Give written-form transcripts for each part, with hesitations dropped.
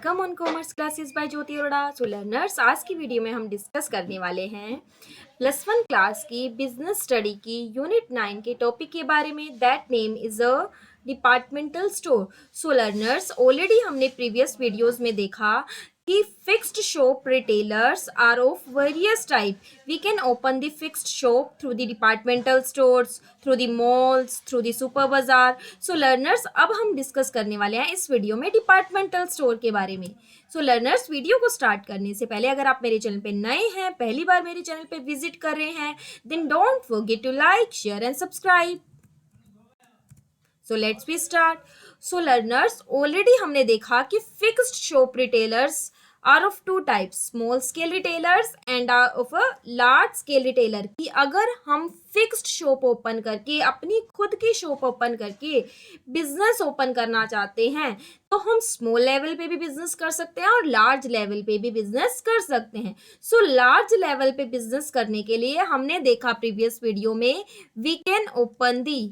Come on commerce classes bye Jyoti Arora. So learners, आज की video में हम डिस्कस करने वाले हैं +1 क्लास की बिजनेस स्टडी की यूनिट 9 के टॉपिक के बारे में। That name is a departmental store. So learners, already हमने प्रीवियस वीडियोस में देखा कि fixed shop retailers are of various type. We can open the fixed shop through the departmental stores, through the malls, through the super bazaar. So learners, अब हम discuss करने वाले हैं इस वीडियो में डिपार्टमेंटल स्टोर के बारे में। सो लर्नर्स, वीडियो को स्टार्ट करने से पहले अगर आप मेरे चैनल पे नए हैं, पहली बार मेरे चैनल पे विजिट कर रहे हैं, then don't forget to like, share and subscribe. So let's be start. So learners, already हमने देखा कि fixed shop retailers are of two types, small scale retailers and are of a large scale retailer. कि अगर हम fixed shop open करके, अपनी खुद की शॉप ओपन करके बिजनेस ओपन करना चाहते हैं, तो हम स्मॉल लेवल पे भी बिजनेस कर सकते हैं और लार्ज लेवल पे भी बिजनेस कर सकते हैं। सो लार्ज लेवल पे बिजनेस करने के लिए हमने देखा प्रीवियस वीडियो में, we can open the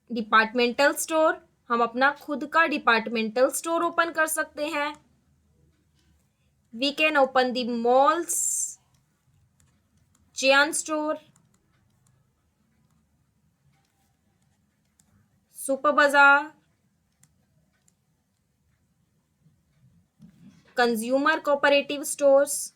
departmental store. हम अपना खुद का डिपार्टमेंटल स्टोर ओपन कर सकते हैं। We can open the malls, chain store, super bazaar, consumer cooperative stores.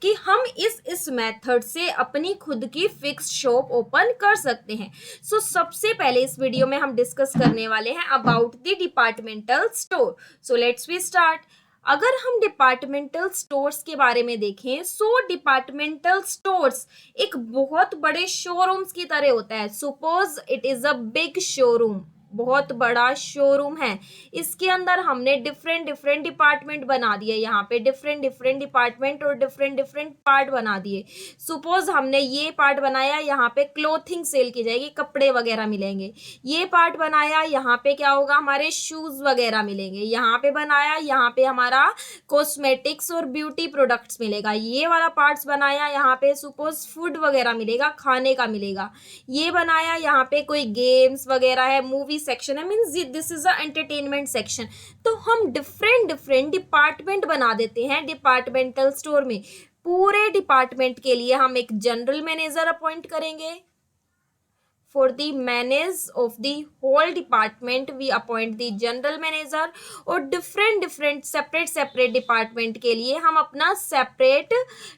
कि हम इस मेथड से अपनी खुद की फिक्स्ड शॉप ओपन कर सकते हैं। सो सबसे पहले इस वीडियो में हम डिस्कस करने वाले हैं about the departmental store. So let's we start. अगर हम डिपार्टमेंटल स्टोर्स के बारे में देखें, सो डिपार्टमेंटल स्टोर्स एक बहुत बड़े शोरूम्स की तरह होता है। Suppose it is a big showroom, बहुत बड़ा शोरूम है। इसके अंदर हमने डिफरेंट डिफरेंट डिपार्टमेंट बना दिए, यहाँ पे डिफरेंट डिफरेंट डिपार्टमेंट और डिफरेंट डिफरेंट पार्ट बना दिए। सपोज हमने ये पार्ट बनाया, यहाँ पे क्लोथिंग सेल की जाएगी, कपड़े वगैरह मिलेंगे। ये पार्ट बनाया, यहाँ पे क्या होगा, हमारे शूज वगैरह मिलेंगे। यहाँ पे बनाया, यहाँ पे हमारा कॉस्मेटिक्स और ब्यूटी प्रोडक्ट्स मिलेगा। ये वाला पार्ट्स बनाया, यहाँ पे सपोज फूड वगैरह मिलेगा, खाने का मिलेगा। ये बनाया, यहाँ पे कोई गेम्स वगैरह है, मूवी सेक्शन है, means this is a entertainment section. तो हम डिफरेंट डिफरेंट डिपार्टमेंट बना देते हैं डिपार्टमेंटल स्टोर में। पूरे डिपार्टमेंट के लिए हम एक जनरल मैनेजर अपॉइंट करेंगे। For the manage of the whole department we appoint the general manager। और different separate department के लिए हम अपना separate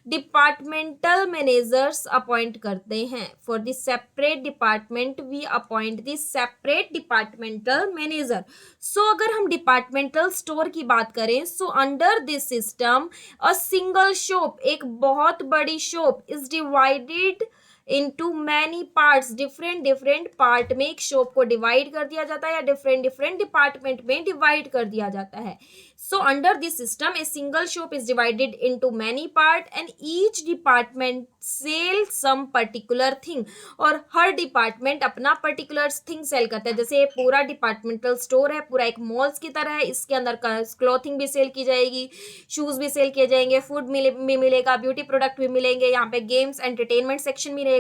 departmental managers appoint करते हैं। For the separate department we appoint the separate departmental manager। So अगर हम departmental store की बात करें, so under this system a single shop, एक बहुत बड़ी shop is divided into many parts। Different different part में एक शॉप को डिवाइड कर दिया जाता है या डिफरेंट डिफरेंट डिपार्टमेंट में डिवाइड कर दिया जाता है। So under this system a single shop is divided into many part and each department cell some particular thing. और हर डिपार्टमेंट अपना पर्टिकुलर थिंग सेल करता है। जैसे पूरा डिपार्टमेंटल स्टोर है, पूरा एक मॉल्स की तरह है। इसके अंदर क्लॉथिंग भी सेल की जाएगी, शूज भी सेल किए जाएंगे, फूड भी मिलेगा, ब्यूटी प्रोडक्ट भी मिलेंगे, यहाँ पे गेम्स एंटरटेनमेंट सेक्शन भी रहेगा।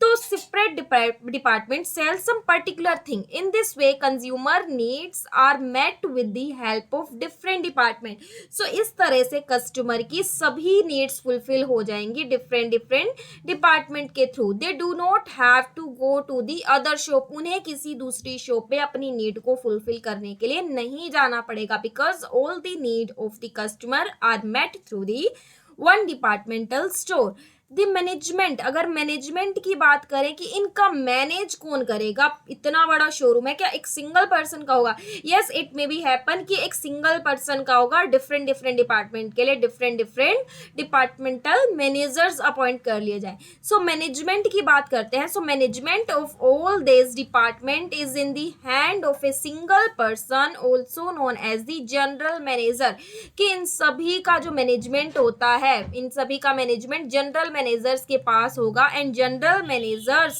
तो separate department cell some particular thing. In this way consumer needs are met with the help of different department. So इस तरह से कस्टमर की सभी नीड्स फुलफिल हो जाएंगी डिफरेंट डिफरेंट डिपार्टमेंट के through. They do not have to go to the other shop. उन्हें किसी दूसरी शॉप पे अपनी नीड को फुलफिल करने के लिए नहीं जाना पड़ेगा, because all the need of the customer are met through the one departmental store. The management, अगर मैनेजमेंट की बात करें कि इनका मैनेज कौन करेगा, इतना बड़ा शोरूम है, क्या एक सिंगल पर्सन का होगा? Yes, it may be happen कि एक सिंगल पर्सन का होगा। डिफरेंट डिफरेंट डिपार्टमेंट के लिए different different departmental managers appoint कर लिए जाए। सो मैनेजमेंट की बात करते हैं। So management of all this department is in the hand of a single person, also known as the general manager. कि इन सभी का जो मैनेजमेंट होता है, इन सभी का मैनेजमेंट जनरल मैनेजर्स के पास होगा। And general managers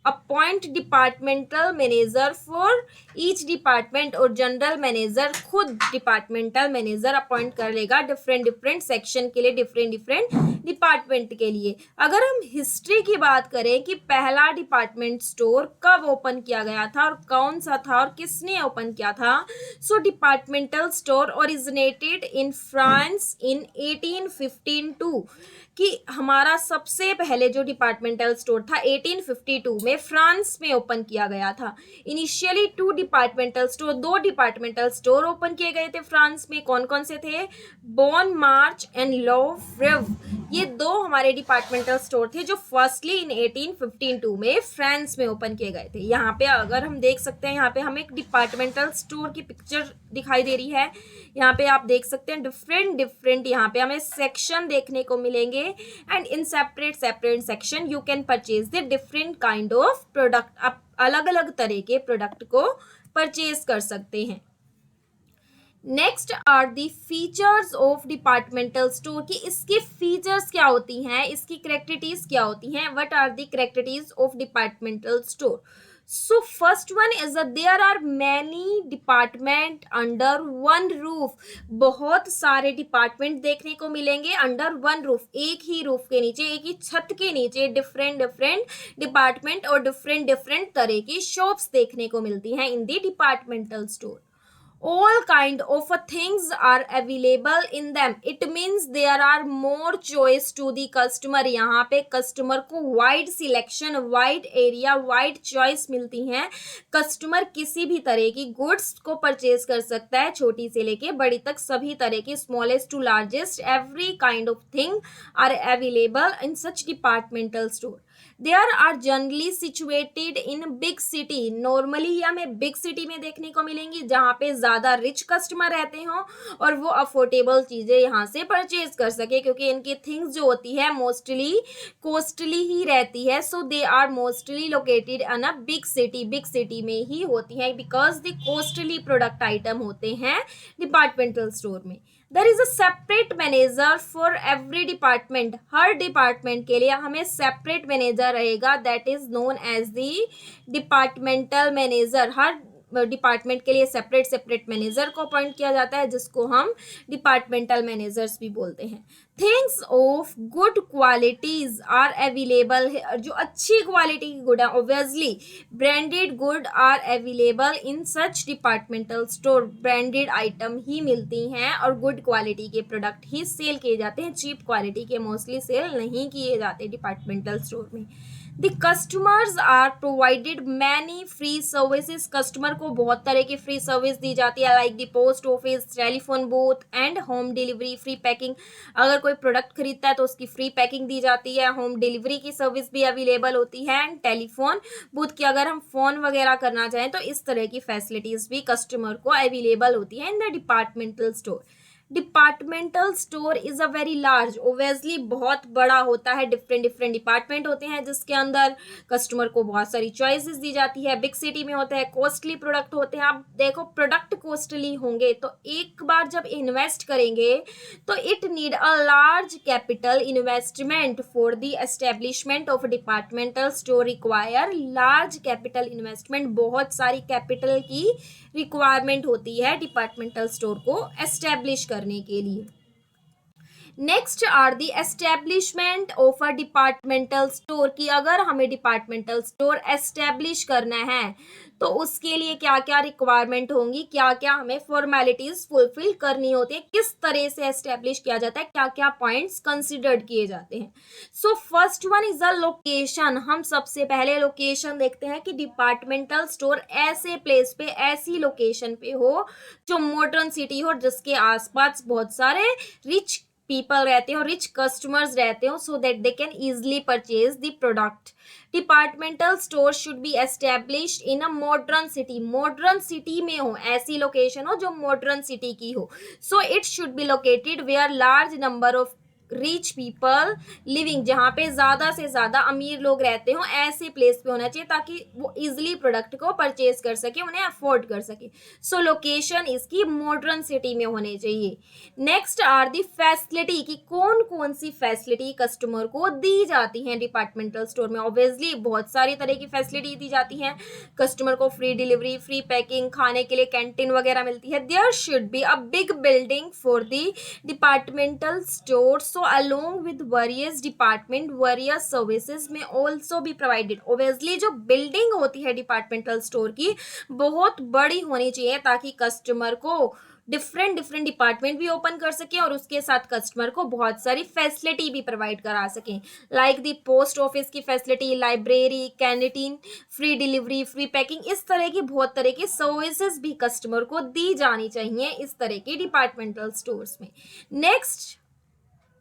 appoint departmental manager for each department, और जनरल मैनेजर खुद डिपार्टमेंटल मैनेजर अपॉइंट कर लेगा डिफरेंट डिफरेंट सेक्शन के लिए, डिफरेंट डिफरेंट डिपार्टमेंट के लिए। अगर हम हिस्ट्री की बात करें कि पहला डिपार्टमेंट स्टोर कब ओपन किया गया था और कौन सा था और किसने ओपन किया था, so departmental store originated in France in 1852, कि हमारा सबसे पहले जो डिपार्टमेंटल स्टोर था 1852 में फ्रांस में ओपन किया गया था। इनिशियली दो डिपार्टमेंटल स्टोर ओपन किए गए थे फ्रांस में। कौन कौन से थे? बॉन मार्च एंड लोफ्रेव, ये दो हमारे डिपार्टमेंटल स्टोर थे जो फर्स्टली इन 1852 में फ्रांस में ओपन किए गए थे। यहाँ पे अगर हम देख सकते हैं, यहाँ पे हमें एक डिपार्टमेंटल स्टोर की पिक्चर दिखाई दे रही है। यहाँ पे आप देख सकते हैं डिफरेंट डिफरेंट यहाँ पे हमें सेक्शन देखने को मिलेंगे, and in separate section you can purchase the different kind of product. आप अलग अलग तरह के प्रोडक्ट को परचेज कर सकते हैं। Next are the features of departmental store, की इसकी फीचर्स क्या होती हैं, इसकी करेक्टरिटीज क्या होती हैं। What are the characteristics of departmental store? So first one is that there are many department under one roof. बहुत सारे डिपार्टमेंट देखने को मिलेंगे अंडर वन रूफ, एक ही रूफ के नीचे, एक ही छत के नीचे डिफरेंट डिफरेंट डिपार्टमेंट और डिफरेंट डिफरेंट तरह की शॉप्स देखने को मिलती हैं in the departmental store. All kind of things are available in them. It means there are more choice to the customer. यहाँ पे कस्टमर को wide selection, wide area, wide choice मिलती हैं। कस्टमर किसी भी तरह की गुड्स को परचेज कर सकता है, छोटी से लेके बड़ी तक, सभी तरह की, smallest to largest, every kind of thing are available in such departmental store. There are generally situated in big city. Normally हमें बिग सिटी में देखने को मिलेंगी जहाँ पे ज़्यादा रिच कस्टमर रहते हों और वो अफोर्डेबल चीज़ें यहाँ से परचेज कर सके, क्योंकि इनकी थिंग्स जो होती है मोस्टली कॉस्टली ही रहती है। So they are mostly located in a big city में ही होती हैं, because the costly product item होते हैं डिपार्टमेंटल स्टोर में। There is a separate manager for every department. हर डिपार्टमेंट के लिए हमें सेपरेट मैनेजर रहेगा, that is known as the departmental manager. हर डिपार्टमेंट के लिए सेपरेट मैनेजर को अपॉइंट किया जाता है, जिसको हम डिपार्टमेंटल मैनेजर्स भी बोलते हैं। Things of good qualities are available, जो अच्छी क्वालिटी की गुड है, obviously branded good are available in such departmental store. Branded item ही मिलती हैं और गुड क्वालिटी के प्रोडक्ट ही सेल किए जाते हैं, चीप क्वालिटी के मोस्टली सेल नहीं किए जाते डिपार्टमेंटल स्टोर में। The customers are provided many free services. Customer को बहुत तरह की फ्री सर्विस दी जाती है, like the post office, telephone booth and home delivery, free packing. अगर कोई प्रोडक्ट खरीदता है तो उसकी फ्री पैकिंग दी जाती है। होम डिलीवरी की सर्विस भी अवेलेबल होती है, एंड टेलीफोन बूथ की अगर हम फ़ोन वगैरह करना चाहें तो इस तरह की फैसिलिटीज़ भी कस्टमर को अवेलेबल होती है in the departmental store. Departmental store is a very large, obviously बहुत बड़ा होता है, डिफरेंट डिफरेंट डिपार्टमेंट होते हैं जिसके अंदर कस्टमर को बहुत सारी चॉइसेस दी जाती है। बिग सिटी में होता है, कॉस्टली प्रोडक्ट होते हैं। आप देखो प्रोडक्ट कॉस्टली होंगे तो एक बार जब इन्वेस्ट करेंगे तो it need a large capital investment for the establishment of departmental store require large capital investment. बहुत सारी कैपिटल की रिक्वायरमेंट होती है डिपार्टमेंटल स्टोर को एस्टेब्लिश करने के लिए। Next are the establishment of a departmental store, की अगर हमें डिपार्टमेंटल स्टोर एस्टेब्लिश करना है तो उसके लिए क्या क्या रिक्वायरमेंट होंगी, क्या क्या हमें फॉर्मेलिटीज फुलफिल करनी होती है, किस तरह से एस्टेब्लिश किया जाता है, क्या क्या पॉइंट्स कंसिडर्ड किए जाते हैं। So first one is a location. हम सबसे पहले लोकेशन देखते हैं कि डिपार्टमेंटल स्टोर ऐसे प्लेस पे, ऐसी लोकेशन पे हो जो मॉडर्न सिटी हो, जिसके आसपास बहुत सारे रिच पीपल रहते हो, रिच कस्टमर्स रहते हो, so that they can easily purchase the product. Departmental store should be established in a modern city. Modern city में हो, ऐसी लोकेशन हो जो मॉडर्न सिटी की हो। So it should be located where large number of rich people living, जहाँ पे ज़्यादा से ज़्यादा अमीर लोग रहते हो ऐसे प्लेस पे होना चाहिए ताकि वो इजिली प्रोडक्ट को परचेज कर सके, उन्हें अफोर्ड कर सके। सो लोकेशन इसकी मॉडर्न सिटी में होनी चाहिए। नेक्स्ट आर दी फैसिलिटी, कि कौन कौन सी फैसिलिटी कस्टमर को दी जाती हैं डिपार्टमेंटल स्टोर में। ऑब्वियसली बहुत सारी तरह की फैसिलिटी दी जाती हैं कस्टमर को, फ्री डिलीवरी, फ्री पैकिंग, खाने के लिए कैंटीन वगैरह मिलती है। There should be a big building for the departmental store, so along with various department various services में ऑल्सो बी प्रोवाइडेड। ऑब्वियसली जो बिल्डिंग होती है डिपार्टमेंटल स्टोर की बहुत बड़ी होनी चाहिए ताकि कस्टमर को डिफरेंट डिफरेंट डिपार्टमेंट भी ओपन कर सके और उसके साथ कस्टमर को बहुत सारी फैसिलिटी भी प्रोवाइड करा सकें, लाइक दी पोस्ट ऑफिस की facility, library, canteen, free delivery, free packing. इस तरह की बहुत तरह की सर्विसेज भी कस्टमर को दी जानी चाहिए इस तरह के डिपार्टमेंटल स्टोर्स में। नेक्स्ट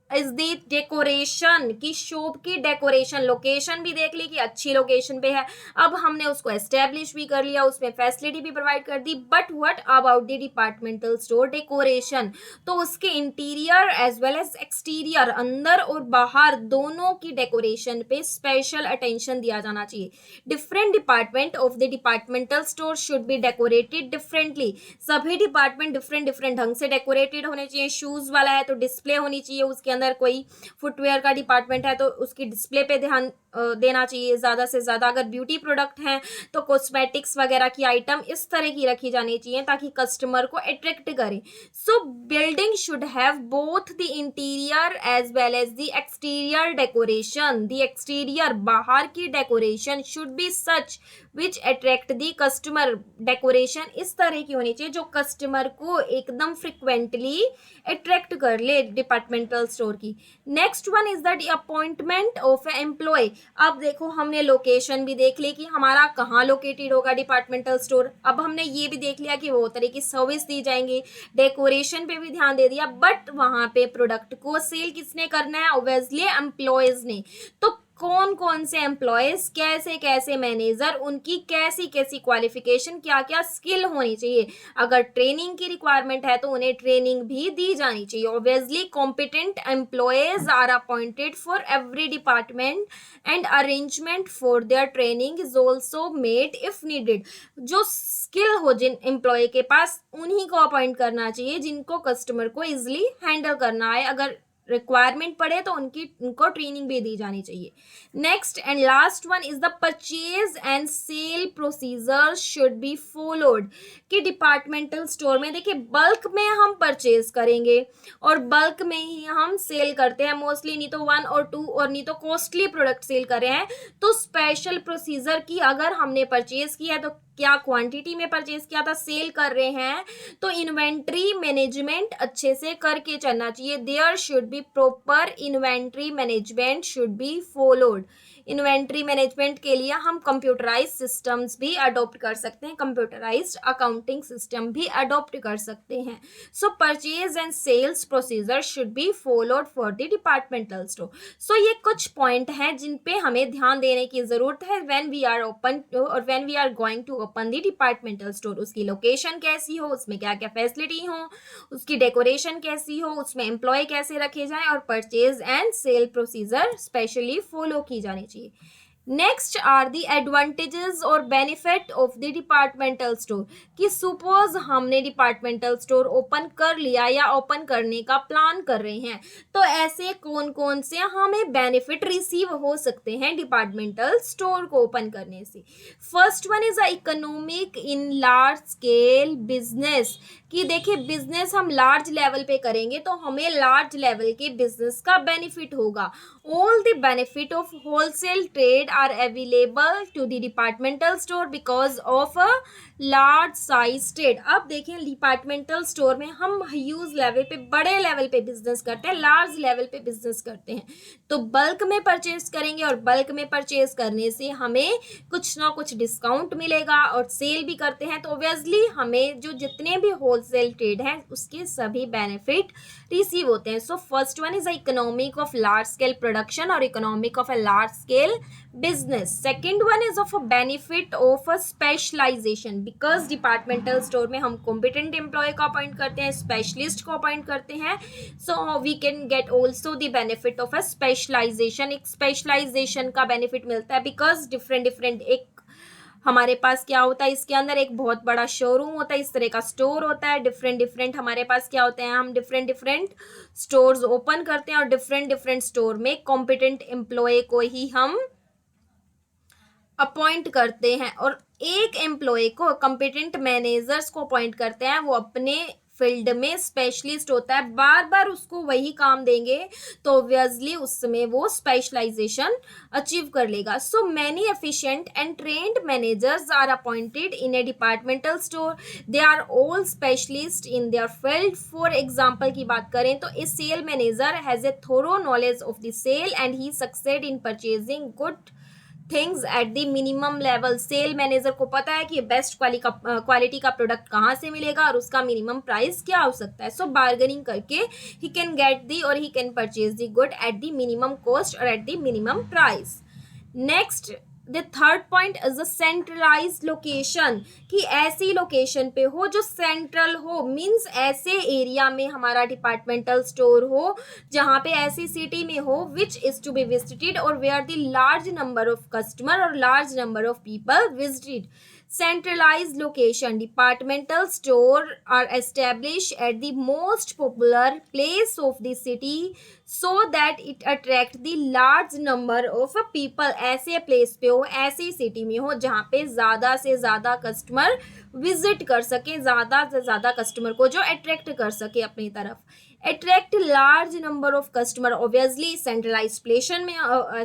इज दी डेकोरेशन, की शॉप की डेकोरेशन, लोकेशन भी देख ली कि अच्छी लोकेशन पे है, अब हमने उसको एस्टेब्लिश भी कर लिया, उसमें फैसिलिटी भी प्रोवाइड कर दी, but what about the departmental store decoration, तो उसके interior as well as exterior, अंदर और बाहर दोनों की डेकोरेशन पे स्पेशल अटेंशन दिया जाना चाहिए। Different department of the departmental store should be decorated differently, सभी डिपार्टमेंट डिफरेंट डिफरेंट ढंग से डेकोरेटेड होने चाहिए। शूज वाला है तो डिस्प्ले होनी चाहिए उसके अंदर, कोई फुटवेयर का डिपार्टमेंट है तो उसकी डिस्प्ले पे ध्यान देना चाहिए ज़्यादा से ज़्यादा। अगर ब्यूटी प्रोडक्ट हैं तो कॉस्मेटिक्स वगैरह की आइटम इस तरह की रखी जानी चाहिए ताकि कस्टमर को अट्रैक्ट करे। So building should have both the interior as well as the exterior decoration, the exterior बाहर की decoration should be such which attract the customer, decoration इस तरह की होनी चाहिए जो कस्टमर को एकदम फ्रिक्वेंटली अट्रैक्ट कर ले डिपार्टमेंटल स्टोर की। Next one is the appointment of employ. अब देखो हमने लोकेशन भी देख ली कि हमारा कहाँ लोकेटेड होगा डिपार्टमेंटल स्टोर, अब हमने ये भी देख लिया कि वो तरह की सर्विस दी जाएंगी, डेकोरेशन पे भी ध्यान दे दिया, बट वहां पे प्रोडक्ट को सेल किसने करना है, ऑब्वियसली एम्प्लॉयज ने। तो कौन कौन से एम्प्लॉयज, कैसे कैसे मैनेजर, उनकी कैसी कैसी क्वालिफिकेशन, क्या क्या स्किल होनी चाहिए, अगर ट्रेनिंग की रिक्वायरमेंट है तो उन्हें ट्रेनिंग भी दी जानी चाहिए। Obviously competent employees are appointed for every department and arrangement for their training is also made if needed. जो स्किल हो जिन एम्प्लॉय के पास उन्हीं को अपॉइंट करना चाहिए जिनको कस्टमर को इजिली हैंडल करना है, अगर रिक्वायरमेंट पड़े तो उनको ट्रेनिंग भी दी जानी चाहिए। Next and last one is the purchase and sale procedure should be followed, कि डिपार्टमेंटल स्टोर में देखिए बल्क में हम परचेज करेंगे और बल्क में ही हम सेल करते हैं मोस्टली, नहीं तो 1 और 2 और नहीं तो कॉस्टली प्रोडक्ट सेल कर रहे हैं, तो स्पेशल प्रोसीजर की अगर हमने परचेज किया है तो क्या क्वांटिटी में परचेज किया था, सेल कर रहे हैं तो इन्वेंट्री मैनेजमेंट अच्छे से करके चलना चाहिए। There should be proper inventory management should be followed. Inventory management के लिए हम कंप्यूटराइज सिस्टम्स भी अडॉप्ट कर सकते हैं, कंप्यूटराइज्ड अकाउंटिंग सिस्टम भी अडॉप्ट कर सकते हैं। So purchase and sales procedure should be followed for the departmental store. So ये कुछ पॉइंट हैं जिन पे हमें ध्यान देने की जरूरत है व्हेन वी आर ओपन और when we are going to open the departmental store. उसकी लोकेशन कैसी हो, उसमें क्या क्या फैसिलिटी हो, उसकी डेकोरेशन कैसी हो, उसमें एम्प्लॉय कैसे रखे जाएं और purchase and sale procedure specially follow की जानी चाहिए। नेक्स्ट आर दी एडवांटेजेस और benefit of the departmental store, कि सपोज हमने डिपार्टमेंटल स्टोर ओपन कर लिया या ओपन करने का प्लान कर रहे हैं, तो ऐसे कौन कौन से हमें बेनिफिट रिसीव हो सकते हैं डिपार्टमेंटल स्टोर को ओपन करने से। First one is economic in large scale business, कि देखिए बिजनेस हम लार्ज लेवल पे करेंगे तो हमें लार्ज लेवल के बिजनेस का बेनिफिट होगा। All the benefit of wholesale trade are available to the departmental store because of a large size trade. अब देखें डिपार्टमेंटल स्टोर में हम ह्यूज लेवल पे, बड़े लेवल पे बिजनेस करते हैं, लार्ज लेवल पे बिजनेस करते हैं, तो बल्क में परचेज करेंगे और बल्क में परचेज करने से हमें कुछ ना कुछ डिस्काउंट मिलेगा और सेल भी करते हैं, तो ऑब्वियसली हमें जो जितने भी होलसेल ट्रेड हैं उसके सभी बेनिफिट रिसीव होते हैं। So first one is economic of large scale production or economic of a large scale business. Second one is of a benefit of a specialization, because departmental store में हम competent employee को appoint करते हैं, specialist को appoint करते हैं, so we can get also the benefit of a specialization. एक specialization का benefit मिलता है because different एक हमारे पास क्या होता है, इसके अंदर एक बहुत बड़ा शोरूम होता है, इस तरह का स्टोर होता है, डिफरेंट हमारे पास क्या होते हैं, हम डिफरेंट स्टोर्स ओपन करते हैं और डिफरेंट स्टोर में कॉम्पिटेंट एम्प्लॉय को ही हम अपॉइंट करते हैं, और एक एम्प्लॉय को कॉम्पिटेंट मैनेजर्स को अपॉइंट करते हैं, वो अपने फील्ड में स्पेशलिस्ट होता है, बार बार उसको वही काम देंगे तो ऑब्वियसली उसमें वो स्पेशलाइजेशन अचीव कर लेगा. So many efficient and trained managers are appointed in a departmental store. They are all specialist in their field. For example की बात करें तो a sale manager has a thorough knowledge of the sale and he succeed in purchasing good things at the minimum level. Sale manager को पता है कि best quality का product कहाँ से मिलेगा और उसका मिनिमम प्राइस क्या हो सकता है. सो बार्गेनिंग करके ही कैन गेट दी और he can purchase the good at the minimum cost और at the minimum price. Next the third point is a centralised location, कि ऐसी लोकेशन पे हो जो सेंट्रल हो, मीन्स ऐसे एरिया में हमारा डिपार्टमेंटल स्टोर हो जहाँ पे ऐसी सिटी में हो which is to be visited और where the large number of customer और large number of people visited. Centralized location. Departmental store are established at the most popular place of the city so that it attract the large number of people. ऐसे place पे हो, ऐसी city में हो जहाँ पे ज़्यादा से ज़्यादा कस्टमर विजिट कर सके, ज़्यादा से ज़्यादा कस्टमर को जो अट्रैक्ट कर सके अपनी तरफ. Attract large number of customer, obviously centralise प्लेशन में,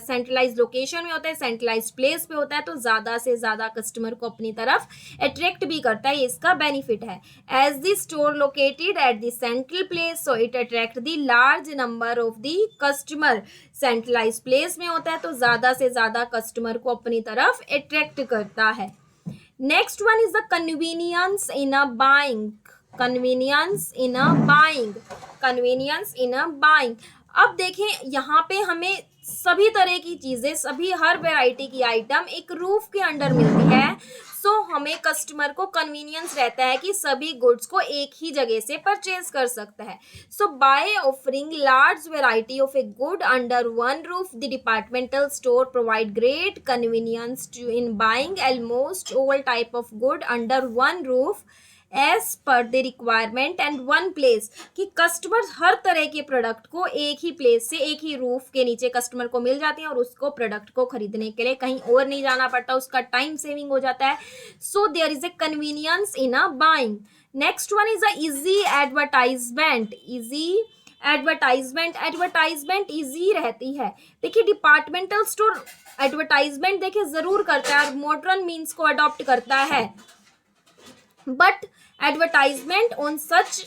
सेंट्रलाइज लोकेशन में होता है, सेंट्रलाइज प्लेस पे होता है तो ज़्यादा से ज़्यादा कस्टमर को अपनी तरफ अट्रैक्ट भी करता है, ये इसका बेनिफिट है. As the store located at the central place so it attract the large number of the customer. Centralise place में होता है तो ज़्यादा से ज़्यादा कस्टमर को अपनी तरफ अट्रैक्ट करता है. Next one is the convenience in a buying. Convenience in a buying. Convenience in a buying. अब देखें यहाँ पे हमें सभी तरह की चीज़ें, सभी हर वैरायटी की आइटम एक रूफ के अंडर मिलती है. सो हमें कस्टमर को कन्वीनियंस रहता है कि सभी गुड्स को एक ही जगह से परचेज कर सकता है. So by offering large variety of a good under one roof the departmental store provide great convenience to in buying almost all type of good under one roof as per the requirement and one place. कि customers हर तरह के product को एक ही place से, एक ही roof के नीचे कस्टमर को मिल जाते हैं और उसको प्रोडक्ट को खरीदने के लिए कहीं और नहीं जाना पड़ता, उसका टाइम सेविंग हो जाता है. So there is a convenience in a buying. Next one is a easy advertisement. Easy advertisement. Advertisement easy रहती है. देखिए डिपार्टमेंटल स्टोर एडवर्टाइजमेंट देखिए ज़रूर करता है और मॉडर्न मीन्स को अडॉप्ट करता है, बट एडवर्टाइजमेंट ऑन सच,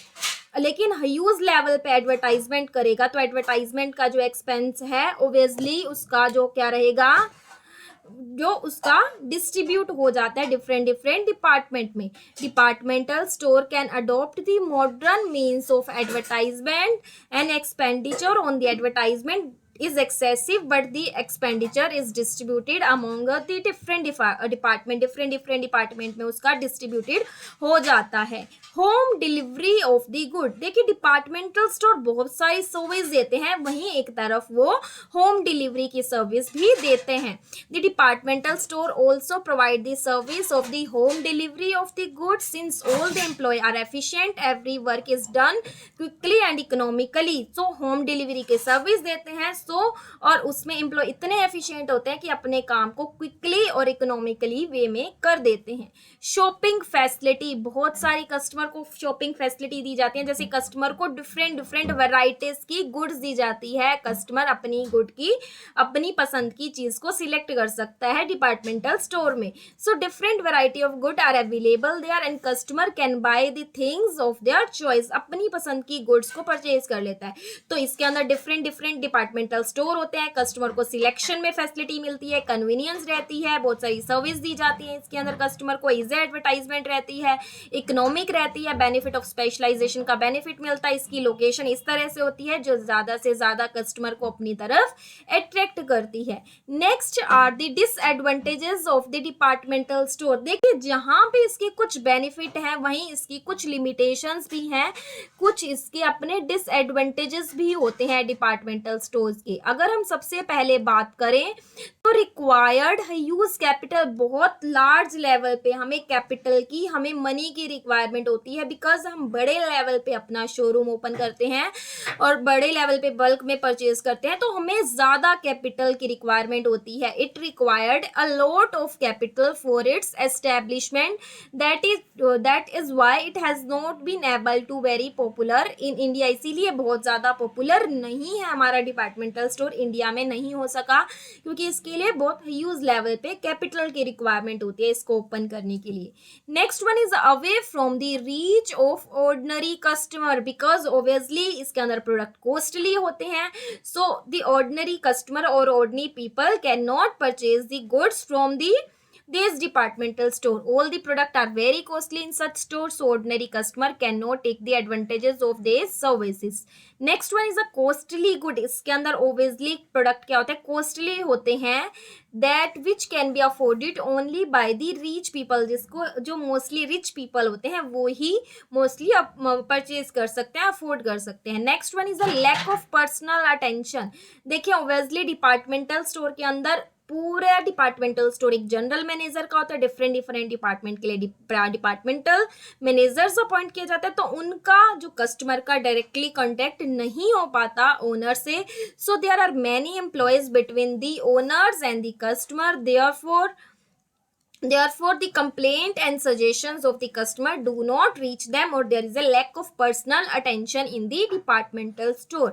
लेकिन ह्यूज लेवल पे एडवर्टाइजमेंट करेगा तो एडवर्टाइजमेंट का जो एक्सपेंस है ओबियसली उसका जो क्या रहेगा, जो उसका डिस्ट्रीब्यूट हो जाता है डिफरेंट डिपार्टमेंट में. Departmental store can adopt the modern means of advertisement and expenditure on the advertisement is excessive but the expenditure is distributed among the different department. different department में उसका distributed हो जाता है. Home delivery of the good. देखिए departmental store बहुत सारी service देते हैं, वहीं एक तरफ वो होम डिलीवरी की सर्विस भी देते हैं. The departmental store also provide the service of the home delivery of the good. Since all the employ are efficient every work is done quickly and economically. So home delivery की service देते हैं और उसमें employ इतने efficient होते हैं कि अपने काम को क्विकली और इकोनॉमिकली वे में कर देते हैं. Shopping facility. बहुत सारी कस्टमर को शॉपिंग फैसिलिटी दी जाती है, जैसे कस्टमर को डिफरेंट वैराइटीज की गुड्स दी जाती है. कस्टमर अपनी गुड की, अपनी पसंद की चीज को सिलेक्ट कर सकता है डिपार्टमेंटल स्टोर में. So different variety of good are available there and customer can buy the things of their choice. अपनी पसंद की गुड्स को परचेज कर लेता है. तो इसके अंदर डिफरेंट डिपार्टमेंटल डिपार्टमेंटल स्टोर होते हैं, कस्टमर को सिलेक्शन में फैसिलिटी मिलती है, कन्वीनियंस रहती है, बहुत सारी सर्विस दी जाती है इसके अंदर, कस्टमर को इजी एडवर्टाइजमेंट रहती है, इकोनॉमिक रहती है, बेनिफिट ऑफ स्पेशलाइजेशन का बेनिफिट मिलता है, इसकी लोकेशन इस तरह से होती है जो ज़्यादा से ज़्यादा कस्टमर को अपनी तरफ अट्रैक्ट करती है। Next are the disadvantages of the departmental store. देखिए जहाँ पे इसके कुछ बेनिफिट हैं वहीं इसकी कुछ लिमिटेशंस भी हैं, कुछ इसके अपने डिसएडवांटेजेस भी होते हैं डिपार्टमेंटल स्टोर्स के। अगर हम सबसे पहले बात करें तो रिक्वायर्ड यूज कैपिटल, बहुत लार्ज लेवल पे हमें कैपिटल की, हमें मनी की रिक्वायरमेंट होती है, बिकॉज हम बड़े लेवल पे अपना शोरूम ओपन करते हैं और बड़े लेवल पे बल्क में परचेज करते हैं तो हमें ज़्यादा कैपिटल की रिक्वायरमेंट होती है। It required a lot of capital for its establishment, that is why it has not been able to very popular in India. इसीलिए बहुत ज़्यादा पॉपुलर नहीं है हमारा डिपार्टमेंटल स्टोर, इंडिया में नहीं हो सका क्योंकि इसके लिए बहुत ह्यूज लेवल पे कैपिटल की रिक्वायरमेंट होती है इसको ओपन करने के लिए। Next one is away from the reach of ordinary customer, because obviously इसके अंदर प्रोडक्ट कॉस्टली होते हैं, सो द ऑर्डिनरी कस्टमर और ordinary people can not purchase the goods from the this departmental store. All the product are very costly in such stores, so ordinary customer cannot take the advantages of these services. Next one is a costly good. इसके अंदर obviously product क्या होता है, costly होते हैं, that which can be afforded only by the rich people, जिसको जो mostly rich people होते हैं वो ही mostly परचेज कर सकते हैं, अफोर्ड कर सकते हैं। Next one is a lack of personal attention. देखिए ऑब्वियसली डिपार्टमेंटल स्टोर के अंदर पूरा डिपार्टमेंटल स्टोर एक जनरल मैनेजर का होता है, डिफरेंट डिफरेंट डिपार्टमेंट के लिए डिपार्टमेंटल मैनेजर्स अपॉइंट किया जाता है, तो उनका जो कस्टमर का डायरेक्टली कांटेक्ट नहीं हो पाता ओनर से, so there are many employees between the owners and the customer, therefore the complaint and suggestions of the customer do not reach them, or there is a lack of personal attention in the departmental store.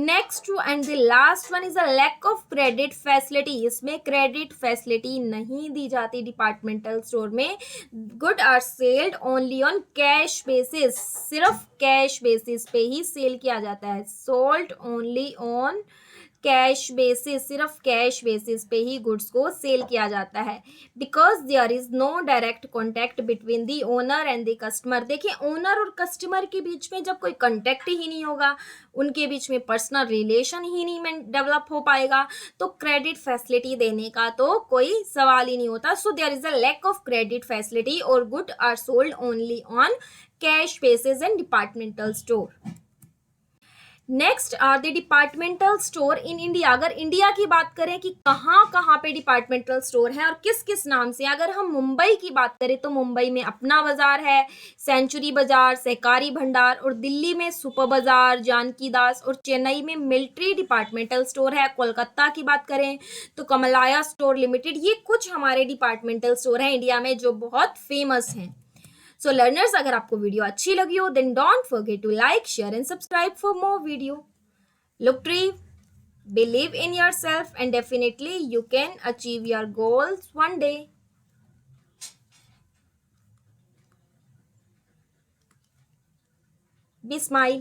Next and the last one is a lack of credit facility. इसमें credit facility नहीं दी जाती departmental store में। Good are selled only on cash basis, सिर्फ cash basis पे ही sale किया जाता है, sold only on cash basis, सिर्फ कैश बेसिस पे ही गुड्स को सेल किया जाता है, because there is no direct contact between the owner and the customer. देखिए ओनर और कस्टमर के बीच में जब कोई कॉन्टैक्ट ही नहीं होगा, उनके बीच में पर्सनल रिलेशन ही नहीं डेवलप हो पाएगा, तो क्रेडिट फैसिलिटी देने का तो कोई सवाल ही नहीं होता। So there is a lack of credit facility और good are sold only on cash basis and departmental store. Next are the departmental store in India. अगर इंडिया की बात करें कि कहाँ कहाँ पे डिपार्टमेंटल स्टोर है और किस किस नाम से, अगर हम मुंबई की बात करें तो मुंबई में अपना बाजार है, सेंचुरी बाजार, सहकारी भंडार, और दिल्ली में सुपर बाजार, जानकी दास, और चेन्नई में मिलिट्री डिपार्टमेंटल स्टोर है। कोलकाता की बात करें तो कमलाया स्टोर लिमिटेड। ये कुछ हमारे डिपार्टमेंटल स्टोर हैं इंडिया में जो बहुत फेमस हैं। सो लर्नर्स, अगर आपको वीडियो अच्छी लगी हो then don't forget to like, share and subscribe for more video. Look brave, believe in yourself, and definitely you can achieve your goals one day. Be smile.